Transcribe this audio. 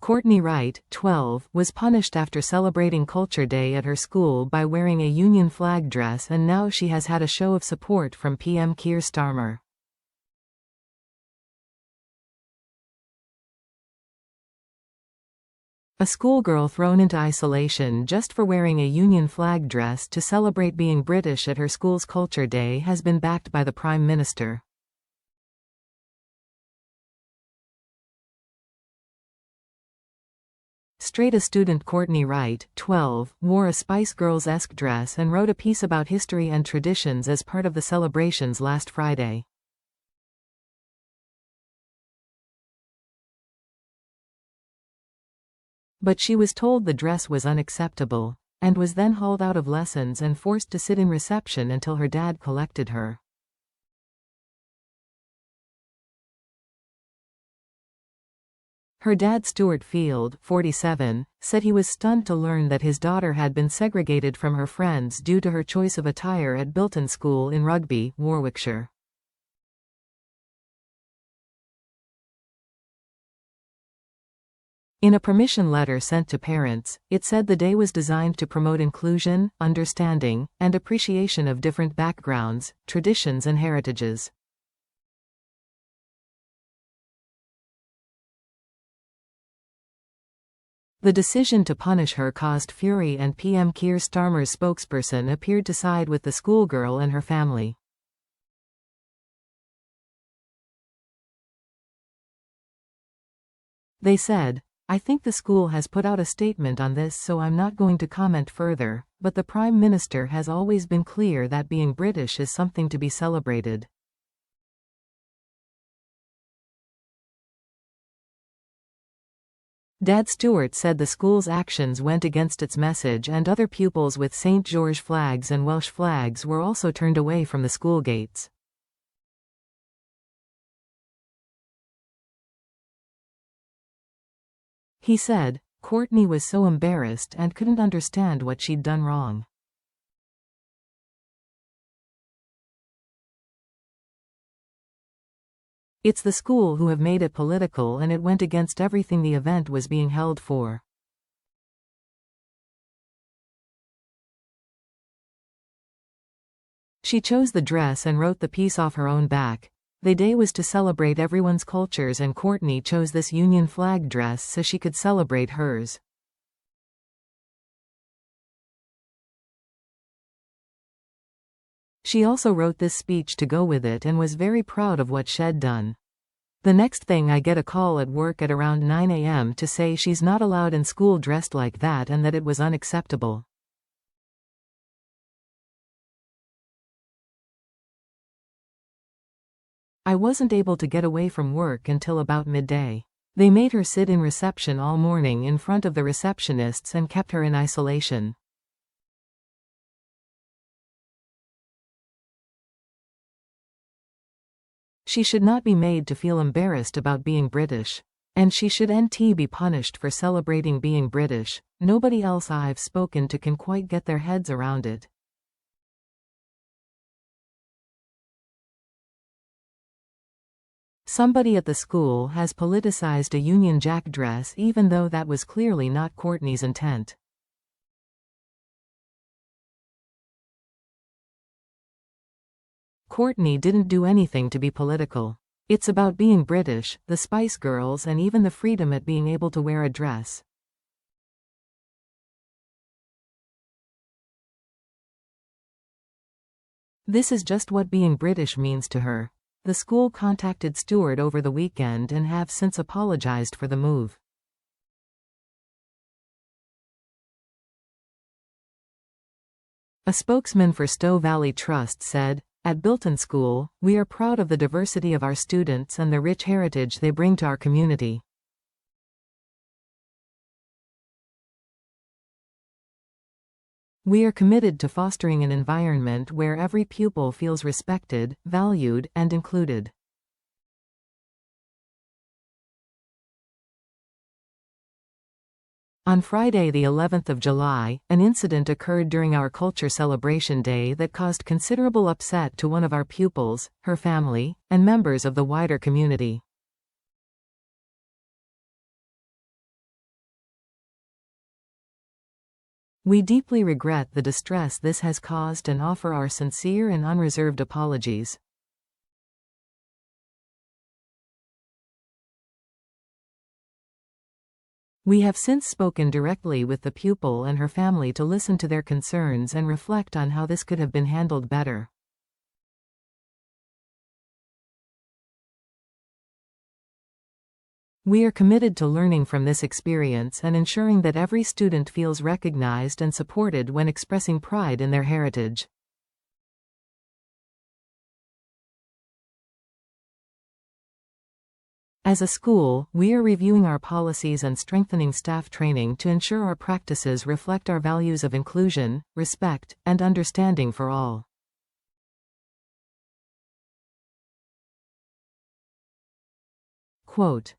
Courtney Wright, 12, was punished after celebrating Culture Day at her school by wearing a Union flag dress, and now she has had a show of support from PM Keir Starmer. A schoolgirl thrown into isolation just for wearing a Union flag dress to celebrate being British at her school's Culture Day has been backed by the Prime Minister. Straight-A student Courtney Wright, 12, wore a Spice Girls-esque dress and wrote a piece about history and traditions as part of the celebrations last Friday. But she was told the dress was unacceptable, and was then hauled out of lessons and forced to sit in reception until her dad collected her. Her dad, Stuart Field, 47, said he was stunned to learn that his daughter had been segregated from her friends due to her choice of attire at Bilton School in Rugby, Warwickshire. In a permission letter sent to parents, it said the day was designed to promote inclusion, understanding, and appreciation of different backgrounds, traditions and heritages. The decision to punish her caused fury, and PM Keir Starmer's spokesperson appeared to side with the schoolgirl and her family. They said, "I think the school has put out a statement on this, so I'm not going to comment further, but the Prime Minister has always been clear that being British is something to be celebrated." Dad Stuart said the school's actions went against its message, and other pupils with St. George flags and Welsh flags were also turned away from the school gates. He said, "Courtney was so embarrassed and couldn't understand what she'd done wrong. It's the school who have made it political, and it went against everything the event was being held for." She chose the dress and wrote the piece off her own back. The day was to celebrate everyone's cultures, and Courtney chose this Union flag dress so she could celebrate hers. She also wrote this speech to go with it and was very proud of what she'd done. "The next thing, I get a call at work at around 9 a.m. to say she's not allowed in school dressed like that and that it was unacceptable. I wasn't able to get away from work until about midday. They made her sit in reception all morning in front of the receptionists and kept her in isolation." She should not be made to feel embarrassed about being British. And she should be punished for celebrating being British. Nobody else I've spoken to can quite get their heads around it. Somebody at the school has politicized a Union Jack dress, even though that was clearly not Courtney's intent. Courtney didn't do anything to be political. It's about being British, the Spice Girls, and even the freedom at being able to wear a dress. This is just what being British means to her. The school contacted Stuart over the weekend and have since apologized for the move. A spokesman for Stowe Valley Trust said, "At Bilton School, we are proud of the diversity of our students and the rich heritage they bring to our community. We are committed to fostering an environment where every pupil feels respected, valued, and included." On Friday, the 11th of July, an incident occurred during our culture celebration day that caused considerable upset to one of our pupils, her family, and members of the wider community. We deeply regret the distress this has caused and offer our sincere and unreserved apologies. We have since spoken directly with the pupil and her family to listen to their concerns and reflect on how this could have been handled better. We are committed to learning from this experience and ensuring that every student feels recognized and supported when expressing pride in their heritage. As a school, we are reviewing our policies and strengthening staff training to ensure our practices reflect our values of inclusion, respect, and understanding for all. Quote,